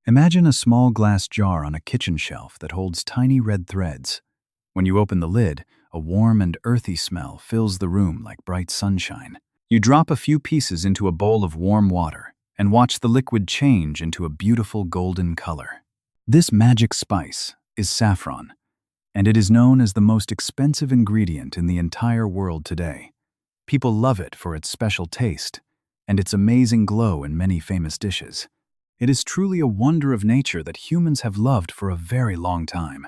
Imagine a small glass jar on a kitchen shelf that holds tiny red threads. When you open the lid, a warm and earthy smell fills the room like bright sunshine. You drop a few pieces into a bowl of warm water and watch the liquid change into a beautiful golden color. This magic spice is saffron, and it is known as the most expensive ingredient in the entire world today. People love it for its special taste and its amazing glow in many famous dishes. It is truly a wonder of nature that humans have loved for a very long time.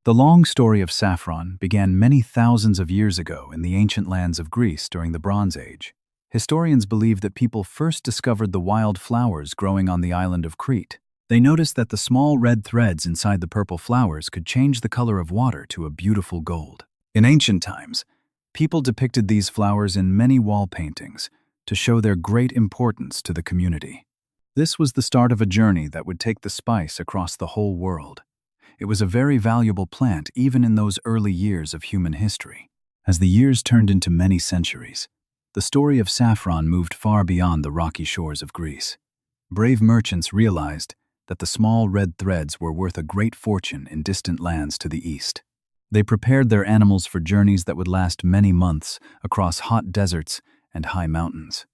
The long story of saffron began many thousands of years ago in the ancient lands of Greece during the Bronze Age. Historians believe that people first discovered the wild flowers growing on the island of Crete. They noticed that the small red threads inside the purple flowers could change the color of water to a beautiful gold. In ancient times, people depicted these flowers in many wall paintings to show their great importance to the community. This was the start of a journey that would take the spice across the whole world. It was a very valuable plant even in those early years of human history. As the years turned into many centuries, the story of saffron moved far beyond the rocky shores of Greece. Brave merchants realized that the small red threads were worth a great fortune in distant lands to the east. They prepared their animals for journeys that would last many months across hot deserts and high mountains.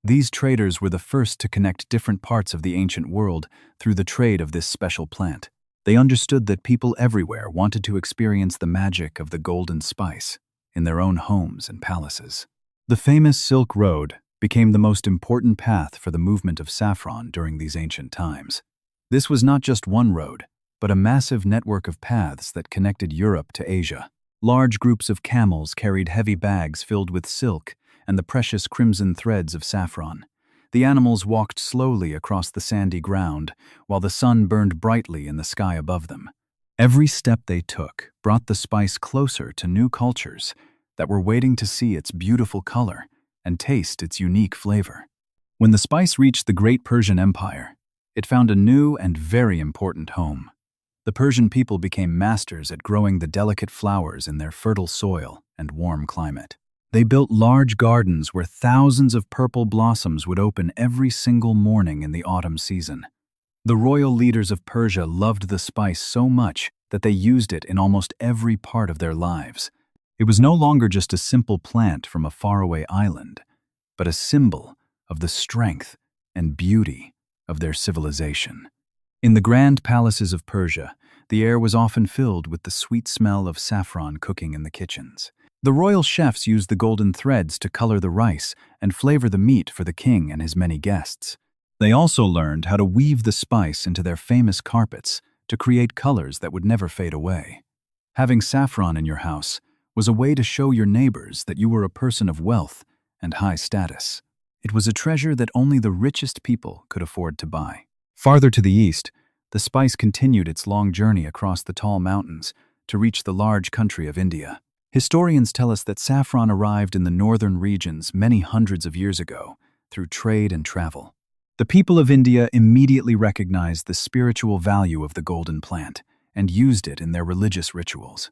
These traders were the first to connect different parts of the ancient world through the trade of this special plant. They understood that people everywhere wanted to experience the magic of the golden spice in their own homes and palaces. The famous Silk Road became the most important path for the movement of saffron during these ancient times. This was not just one road, but a massive network of paths that connected Europe to Asia. Large groups of camels carried heavy bags filled with silk and the precious crimson threads of saffron. The animals walked slowly across the sandy ground, while the sun burned brightly in the sky above them. Every step they took brought the spice closer to new cultures that were waiting to see its beautiful color and taste its unique flavor. When the spice reached the great Persian Empire, it found a new and very important home. The Persian people became masters at growing the delicate flowers in their fertile soil and warm climate. They built large gardens where thousands of purple blossoms would open every single morning in the autumn season. The royal leaders of Persia loved the spice so much that they used it in almost every part of their lives. It was no longer just a simple plant from a faraway island, but a symbol of the strength and beauty of their civilization. In the grand palaces of Persia, the air was often filled with the sweet smell of saffron cooking in the kitchens. The royal chefs used the golden threads to color the rice and flavor the meat for the king and his many guests. They also learned how to weave the spice into their famous carpets to create colors that would never fade away. Having saffron in your house was a way to show your neighbors that you were a person of wealth and high status. It was a treasure that only the richest people could afford to buy. Farther to the east, the spice continued its long journey across the tall mountains to reach the large country of India. Historians tell us that saffron arrived in the northern regions many hundreds of years ago through trade and travel. The people of India immediately recognized the spiritual value of the golden plant and used it in their religious rituals.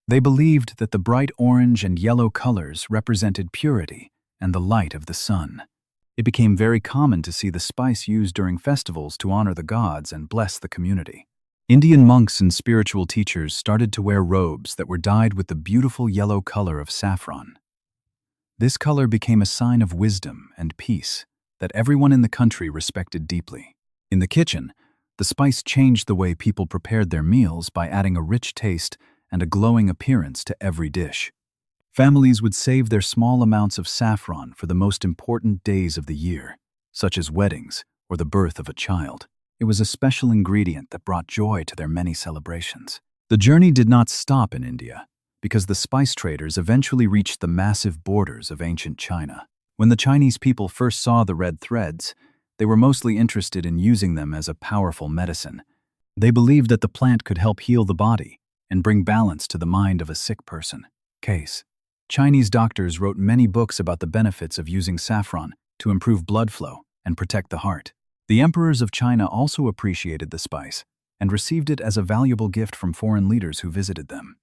They believed that the bright orange and yellow colors represented purity and the light of the sun. It became very common to see the spice used during festivals to honor the gods and bless the community. Indian monks and spiritual teachers started to wear robes that were dyed with the beautiful yellow color of saffron. This color became a sign of wisdom and peace that everyone in the country respected deeply. In the kitchen, the spice changed the way people prepared their meals by adding a rich taste and a glowing appearance to every dish. Families would save their small amounts of saffron for the most important days of the year, such as weddings or the birth of a child. It was a special ingredient that brought joy to their many celebrations. The journey did not stop in India, because the spice traders eventually reached the massive borders of ancient China. When the Chinese people first saw the red threads, they were mostly interested in using them as a powerful medicine. They believed that the plant could help heal the body and bring balance to the mind of a sick person. Chinese doctors wrote many books about the benefits of using saffron to improve blood flow and protect the heart. The emperors of China also appreciated the spice and received it as a valuable gift from foreign leaders who visited them.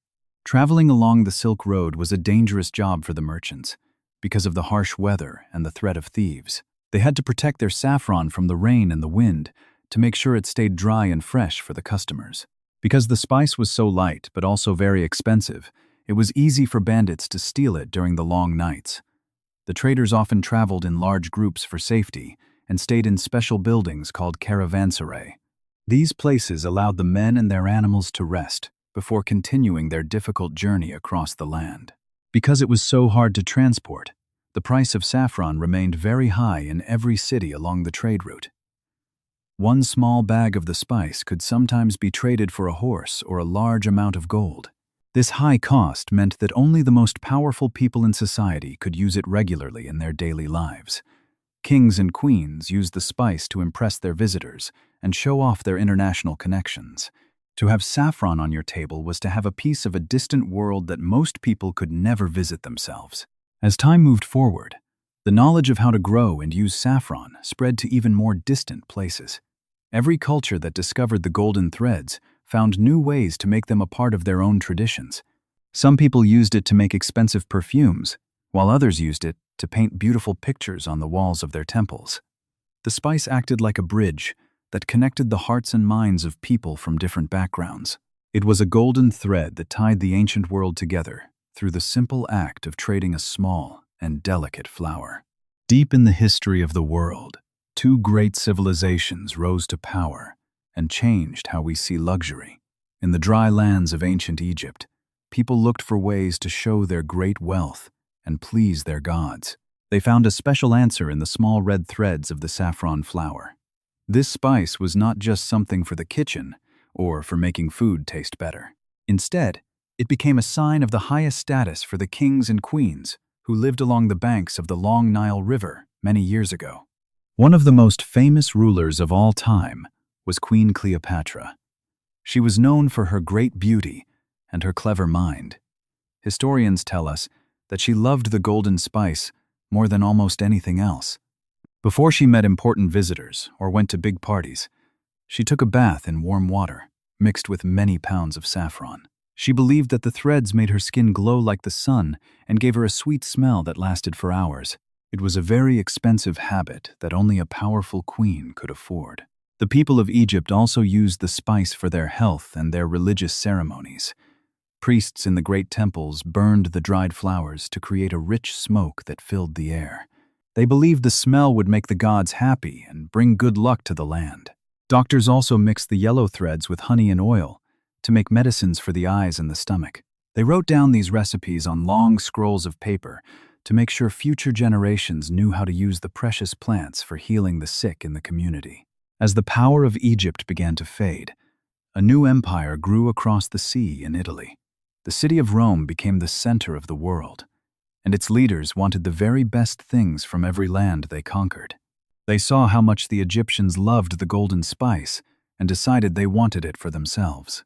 Traveling along the Silk Road was a dangerous job for the merchants because of the harsh weather and the threat of thieves. They had to protect their saffron from the rain and the wind to make sure it stayed dry and fresh for the customers. Because the spice was so light but also very expensive, it was easy for bandits to steal it during the long nights. The traders often traveled in large groups for safety and stayed in special buildings called caravanserai. These places allowed the men and their animals to rest before continuing their difficult journey across the land. Because it was so hard to transport, the price of saffron remained very high in every city along the trade route. One small bag of the spice could sometimes be traded for a horse or a large amount of gold. This high cost meant that only the most powerful people in society could use it regularly in their daily lives. Kings and queens used the spice to impress their visitors and show off their international connections. To have saffron on your table was to have a piece of a distant world that most people could never visit themselves. As time moved forward, the knowledge of how to grow and use saffron spread to even more distant places. Every culture that discovered the golden threads found new ways to make them a part of their own traditions. Some people used it to make expensive perfumes, while others used it to paint beautiful pictures on the walls of their temples. The spice acted like a bridge that connected the hearts and minds of people from different backgrounds. It was a golden thread that tied the ancient world together through the simple act of trading a small and delicate flower. Deep in the history of the world, two great civilizations rose to power and changed how we see luxury. In the dry lands of ancient Egypt, people looked for ways to show their great wealth and please their gods. They found a special answer in the small red threads of the saffron flower. This spice was not just something for the kitchen or for making food taste better. Instead, it became a sign of the highest status for the kings and queens who lived along the banks of the long Nile River many years ago. One of the most famous rulers of all time was Queen Cleopatra. She was known for her great beauty and her clever mind. Historians tell us that she loved the golden spice more than almost anything else. Before she met important visitors or went to big parties, she took a bath in warm water, mixed with many pounds of saffron. She believed that the threads made her skin glow like the sun and gave her a sweet smell that lasted for hours. It was a very expensive habit that only a powerful queen could afford. The people of Egypt also used the spice for their health and their religious ceremonies. Priests in the great temples burned the dried flowers to create a rich smoke that filled the air. They believed the smell would make the gods happy and bring good luck to the land. Doctors also mixed the yellow threads with honey and oil to make medicines for the eyes and the stomach. They wrote down these recipes on long scrolls of paper to make sure future generations knew how to use the precious plants for healing the sick in the community. As the power of Egypt began to fade, a new empire grew across the sea in Italy. The city of Rome became the center of the world, and its leaders wanted the very best things from every land they conquered. They saw how much the Egyptians loved the golden spice and decided they wanted it for themselves.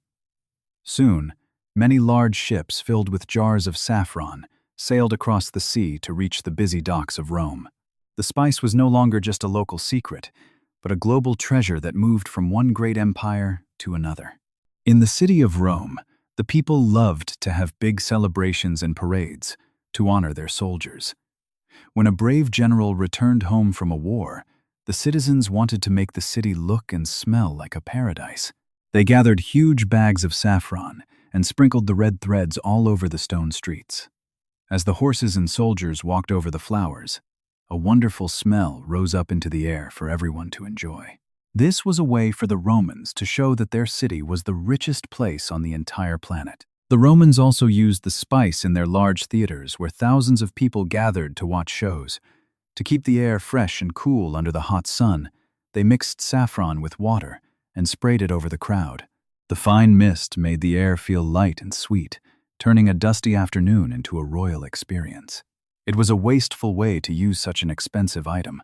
Soon, many large ships filled with jars of saffron sailed across the sea to reach the busy docks of Rome. The spice was no longer just a local secret, but a global treasure that moved from one great empire to another. In the city of Rome, the people loved to have big celebrations and parades to honor their soldiers. When a brave general returned home from a war, the citizens wanted to make the city look and smell like a paradise. They gathered huge bags of saffron and sprinkled the red threads all over the stone streets. As the horses and soldiers walked over the flowers, a wonderful smell rose up into the air for everyone to enjoy. This was a way for the Romans to show that their city was the richest place on the entire planet. The Romans also used the spice in their large theaters where thousands of people gathered to watch shows. To keep the air fresh and cool under the hot sun, they mixed saffron with water and sprayed it over the crowd. The fine mist made the air feel light and sweet, turning a dusty afternoon into a royal experience. It was a wasteful way to use such an expensive item,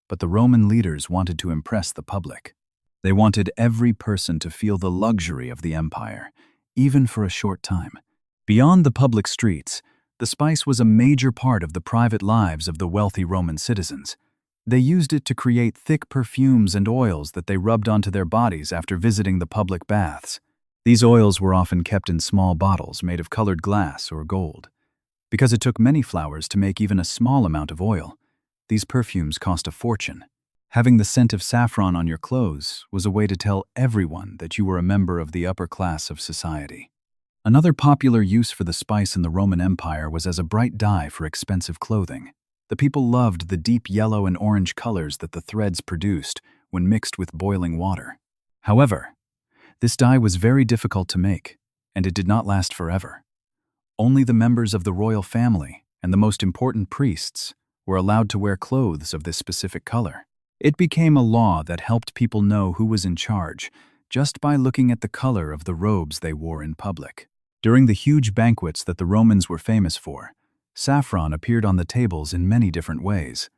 but the Roman leaders wanted to impress the public. They wanted every person to feel the luxury of the empire, even for a short time. Beyond the public streets, the spice was a major part of the private lives of the wealthy Roman citizens. They used it to create thick perfumes and oils that they rubbed onto their bodies after visiting the public baths. These oils were often kept in small bottles made of colored glass or gold. Because it took many flowers to make even a small amount of oil, these perfumes cost a fortune. Having the scent of saffron on your clothes was a way to tell everyone that you were a member of the upper class of society. Another popular use for the spice in the Roman Empire was as a bright dye for expensive clothing. The people loved the deep yellow and orange colors that the threads produced when mixed with boiling water. However, this dye was very difficult to make, and it did not last forever. Only the members of the royal family and the most important priests were allowed to wear clothes of this specific color. It became a law that helped people know who was in charge just by looking at the color of the robes they wore in public. During the huge banquets that the Romans were famous for, saffron appeared on the tables in many different ways.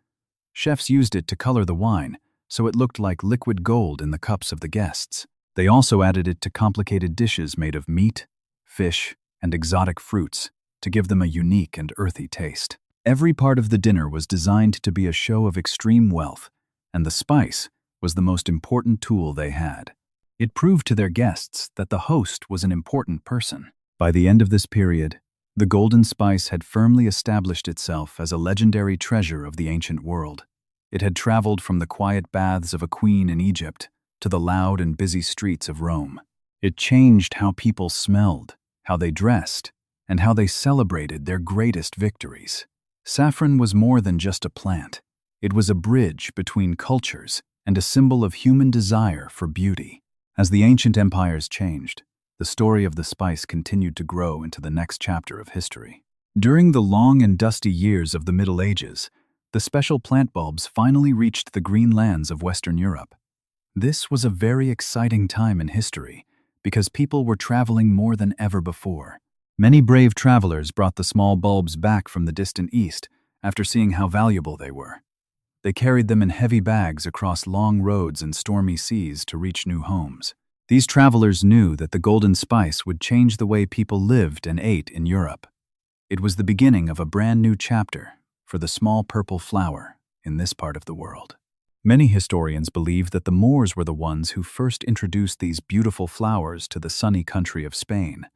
Chefs used it to color the wine, so it looked like liquid gold in the cups of the guests. They also added it to complicated dishes made of meat, fish, and exotic fruits to give them a unique and earthy taste. Every part of the dinner was designed to be a show of extreme wealth, and the spice was the most important tool they had. It proved to their guests that the host was an important person. By the end of this period, the golden spice had firmly established itself as a legendary treasure of the ancient world. It had traveled from the quiet baths of a queen in Egypt to the loud and busy streets of Rome. It changed how people smelled, how they dressed, and how they celebrated their greatest victories. Saffron was more than just a plant. It was a bridge between cultures and a symbol of human desire for beauty. As the ancient empires changed, the story of the spice continued to grow into the next chapter of history. During the long and dusty years of the Middle Ages, the special plant bulbs finally reached the green lands of Western Europe. This was a very exciting time in history because people were traveling more than ever before. Many brave travelers brought the small bulbs back from the distant east after seeing how valuable they were. They carried them in heavy bags across long roads and stormy seas to reach new homes. These travelers knew that the golden spice would change the way people lived and ate in Europe. It was the beginning of a brand new chapter for the small purple flower in this part of the world. Many historians believe that the Moors were the ones who first introduced these beautiful flowers to the sunny country of Spain.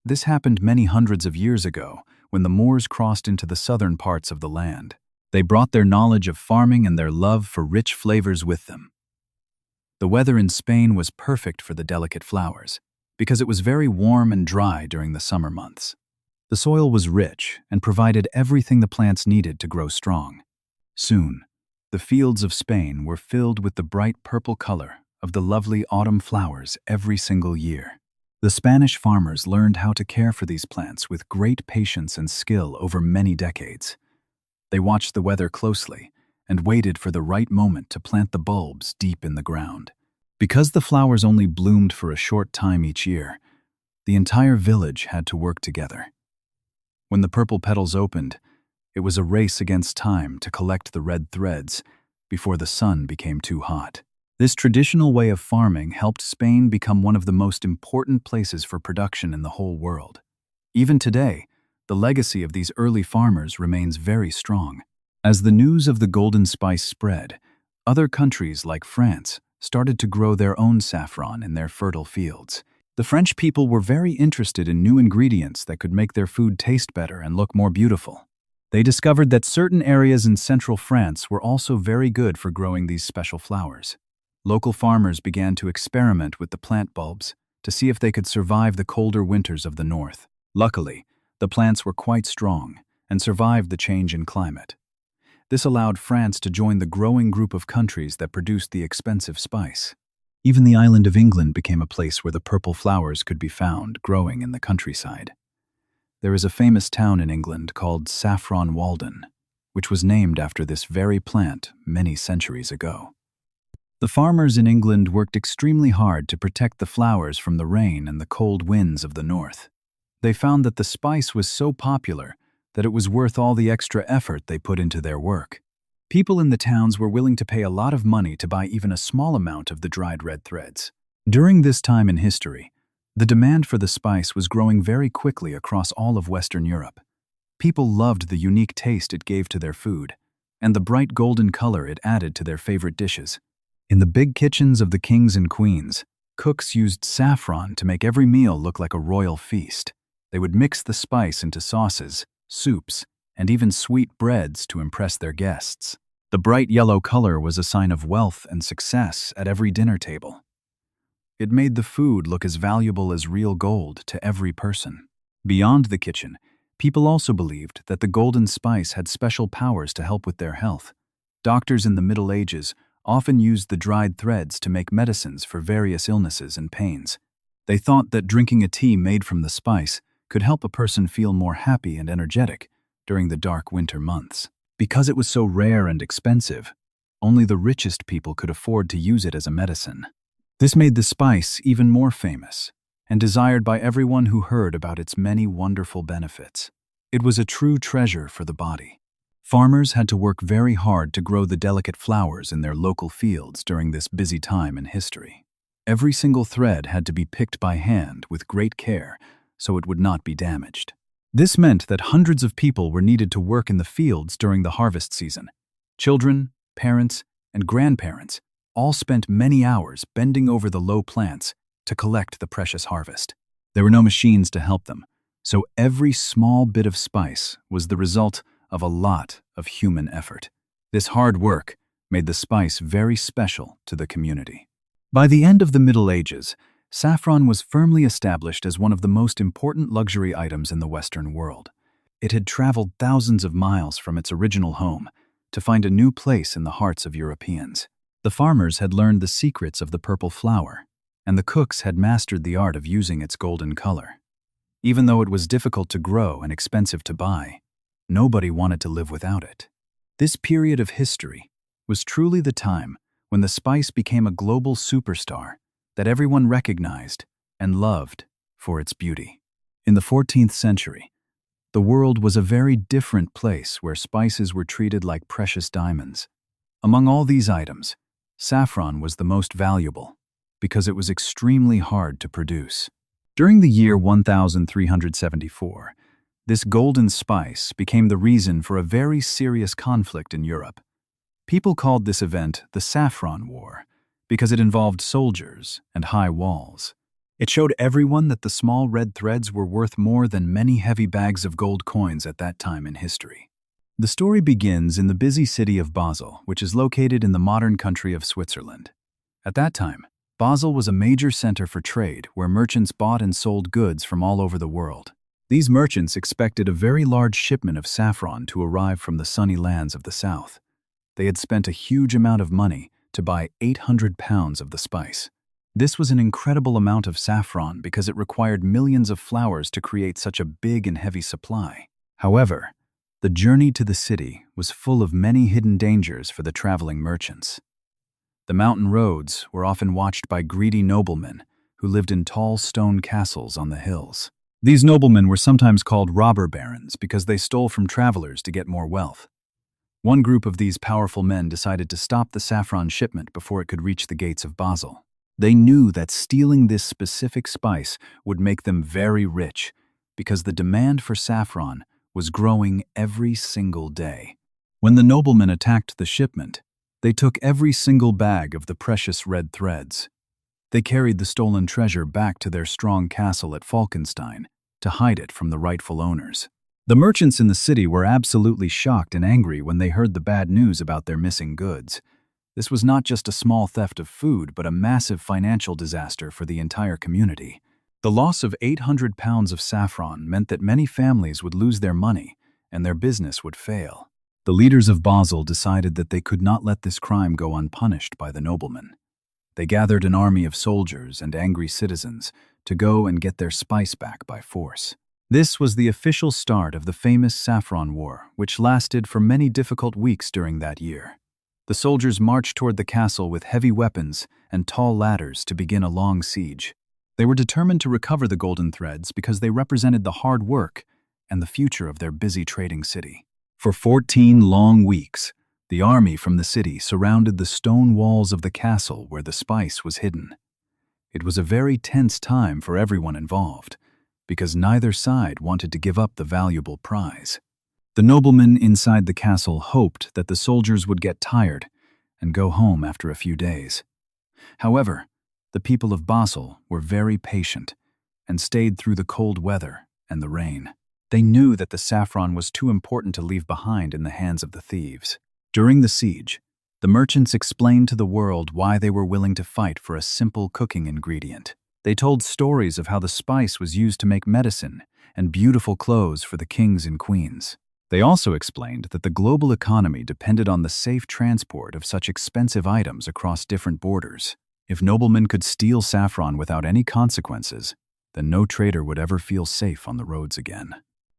This happened many hundreds of years ago when the Moors crossed into the southern parts of the land. They brought their knowledge of farming and their love for rich flavors with them. The weather in Spain was perfect for the delicate flowers because it was very warm and dry during the summer months. The soil was rich and provided everything the plants needed to grow strong. Soon, the fields of Spain were filled with the bright purple color of the lovely autumn flowers every single year. The Spanish farmers learned how to care for these plants with great patience and skill over many decades. They watched the weather closely and waited for the right moment to plant the bulbs deep in the ground. Because the flowers only bloomed for a short time each year, the entire village had to work together. When the purple petals opened, it was a race against time to collect the red threads before the sun became too hot. This traditional way of farming helped Spain become one of the most important places for production in the whole world. Even today, the legacy of these early farmers remains very strong. As the news of the golden spice spread, other countries like France started to grow their own saffron in their fertile fields. The French people were very interested in new ingredients that could make their food taste better and look more beautiful. They discovered that certain areas in central France were also very good for growing these special flowers. Local farmers began to experiment with the plant bulbs to see if they could survive the colder winters of the north. Luckily, the plants were quite strong and survived the change in climate. This allowed France to join the growing group of countries that produced the expensive spice. Even the island of England became a place where the purple flowers could be found growing in the countryside. There is a famous town in England called Saffron Walden, which was named after this very plant many centuries ago. The farmers in England worked extremely hard to protect the flowers from the rain and the cold winds of the north. They found that the spice was so popular that it was worth all the extra effort they put into their work. People in the towns were willing to pay a lot of money to buy even a small amount of the dried red threads. During this time in history, the demand for the spice was growing very quickly across all of Western Europe. People loved the unique taste it gave to their food, and the bright golden color it added to their favorite dishes. In the big kitchens of the kings and queens, cooks used saffron to make every meal look like a royal feast. They would mix the spice into sauces, soups, and even sweet breads to impress their guests. The bright yellow color was a sign of wealth and success at every dinner table. It made the food look as valuable as real gold to every person. Beyond the kitchen, people also believed that the golden spice had special powers to help with their health. Doctors in the Middle Ages often used the dried threads to make medicines for various illnesses and pains. They thought that drinking a tea made from the spice could help a person feel more happy and energetic during the dark winter months. Because it was so rare and expensive, only the richest people could afford to use it as a medicine. This made the spice even more famous and desired by everyone who heard about its many wonderful benefits. It was a true treasure for the body. Farmers had to work very hard to grow the delicate flowers in their local fields during this busy time in history. Every single thread had to be picked by hand with great care so it would not be damaged. This meant that hundreds of people were needed to work in the fields during the harvest season. Children, parents, and grandparents all spent many hours bending over the low plants to collect the precious harvest. There were no machines to help them, so every small bit of spice was the result of a lot of human effort. This hard work made the spice very special to the community. By the end of the Middle Ages, saffron was firmly established as one of the most important luxury items in the Western world. It had traveled thousands of miles from its original home to find a new place in the hearts of Europeans. The farmers had learned the secrets of the purple flower, and the cooks had mastered the art of using its golden color. Even though it was difficult to grow and expensive to buy, nobody wanted to live without it. This period of history was truly the time when the spice became a global superstar that everyone recognized and loved for its beauty. In the 14th century, the world was a very different place where spices were treated like precious diamonds. Among all these items, saffron was the most valuable because it was extremely hard to produce. During the year 1374, this golden spice became the reason for a very serious conflict in Europe. People called this event the Saffron War because it involved soldiers and high walls. It showed everyone that the small red threads were worth more than many heavy bags of gold coins at that time in history. The story begins in the busy city of Basel, which is located in the modern country of Switzerland. At that time, Basel was a major center for trade where merchants bought and sold goods from all over the world. These merchants expected a very large shipment of saffron to arrive from the sunny lands of the south. They had spent a huge amount of money to buy 800 pounds of the spice. This was an incredible amount of saffron because it required millions of flowers to create such a big and heavy supply. However, the journey to the city was full of many hidden dangers for the traveling merchants. The mountain roads were often watched by greedy noblemen who lived in tall stone castles on the hills. These noblemen were sometimes called robber barons because they stole from travelers to get more wealth. One group of these powerful men decided to stop the saffron shipment before it could reach the gates of Basel. They knew that stealing this specific spice would make them very rich because the demand for saffron was growing every single day. When the noblemen attacked the shipment, they took every single bag of the precious red threads. They carried the stolen treasure back to their strong castle at Falkenstein to hide it from the rightful owners. The merchants in the city were absolutely shocked and angry when they heard the bad news about their missing goods. This was not just a small theft of food, but a massive financial disaster for the entire community. The loss of 800 pounds of saffron meant that many families would lose their money and their business would fail. The leaders of Basel decided that they could not let this crime go unpunished by the noblemen. They gathered an army of soldiers and angry citizens to go and get their spice back by force. This was the official start of the famous Saffron War, which lasted for many difficult weeks during that year. The soldiers marched toward the castle with heavy weapons and tall ladders to begin a long siege. They were determined to recover the golden threads because they represented the hard work and the future of their busy trading city. For 14 long weeks, the army from the city surrounded the stone walls of the castle where the spice was hidden. It was a very tense time for everyone involved, because neither side wanted to give up the valuable prize. The noblemen inside the castle hoped that the soldiers would get tired and go home after a few days. However, the people of Basel were very patient and stayed through the cold weather and the rain. They knew that the saffron was too important to leave behind in the hands of the thieves. During the siege, the merchants explained to the world why they were willing to fight for a simple cooking ingredient. They told stories of how the spice was used to make medicine and beautiful clothes for the kings and queens. They also explained that the global economy depended on the safe transport of such expensive items across different borders. If noblemen could steal saffron without any consequences, then no trader would ever feel safe on the roads again.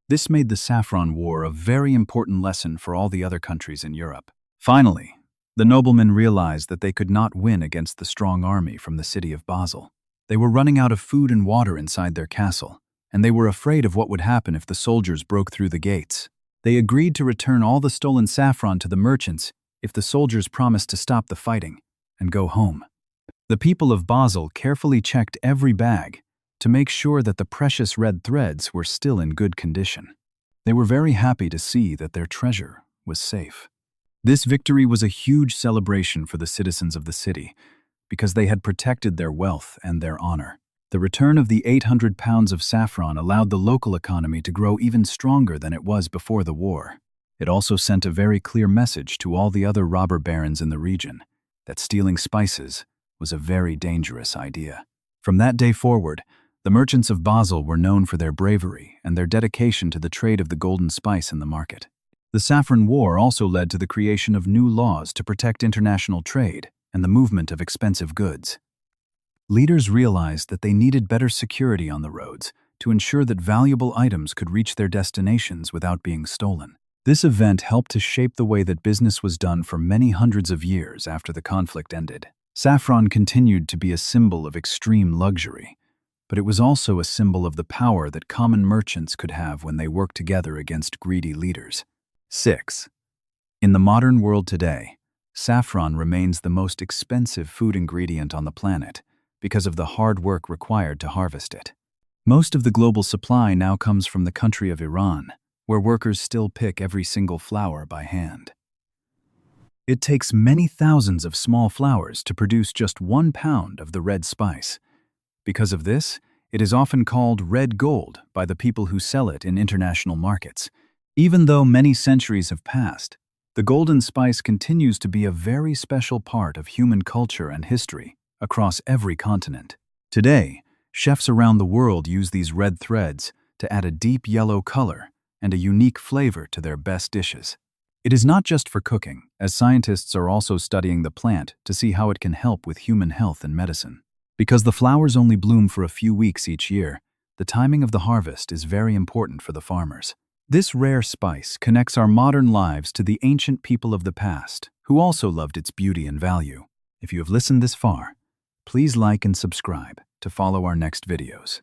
This made the Saffron War a very important lesson for all the other countries in Europe. Finally, the noblemen realized that they could not win against the strong army from the city of Basel. They were running out of food and water inside their castle, and they were afraid of what would happen if the soldiers broke through the gates. They agreed to return all the stolen saffron to the merchants if the soldiers promised to stop the fighting and go home. The people of Basel carefully checked every bag to make sure that the precious red threads were still in good condition. They were very happy to see that their treasure was safe. This victory was a huge celebration for the citizens of the city because they had protected their wealth and their honor. The return of the 800 pounds of saffron allowed the local economy to grow even stronger than it was before the war. It also sent a very clear message to all the other robber barons in the region that stealing spices was a very dangerous idea. From that day forward, the merchants of Basel were known for their bravery and their dedication to the trade of the golden spice in the market. The Saffron War also led to the creation of new laws to protect international trade and the movement of expensive goods. Leaders realized that they needed better security on the roads to ensure that valuable items could reach their destinations without being stolen. This event helped to shape the way that business was done for many hundreds of years after the conflict ended. Saffron continued to be a symbol of extreme luxury, but it was also a symbol of the power that common merchants could have when they worked together against greedy leaders. 6. In the modern world today, saffron remains the most expensive food ingredient on the planet because of the hard work required to harvest it. Most of the global supply now comes from the country of Iran, where workers still pick every single flower by hand. It takes many thousands of small flowers to produce just 1 pound of the red spice. Because of this, it is often called red gold by the people who sell it in international markets. Even though many centuries have passed, the golden spice continues to be a very special part of human culture and history across every continent. Today, chefs around the world use these red threads to add a deep yellow color and a unique flavor to their best dishes. It is not just for cooking, as scientists are also studying the plant to see how it can help with human health and medicine. Because the flowers only bloom for a few weeks each year, the timing of the harvest is very important for the farmers. This rare spice connects our modern lives to the ancient people of the past, who also loved its beauty and value. If you have listened this far, please like and subscribe to follow our next videos.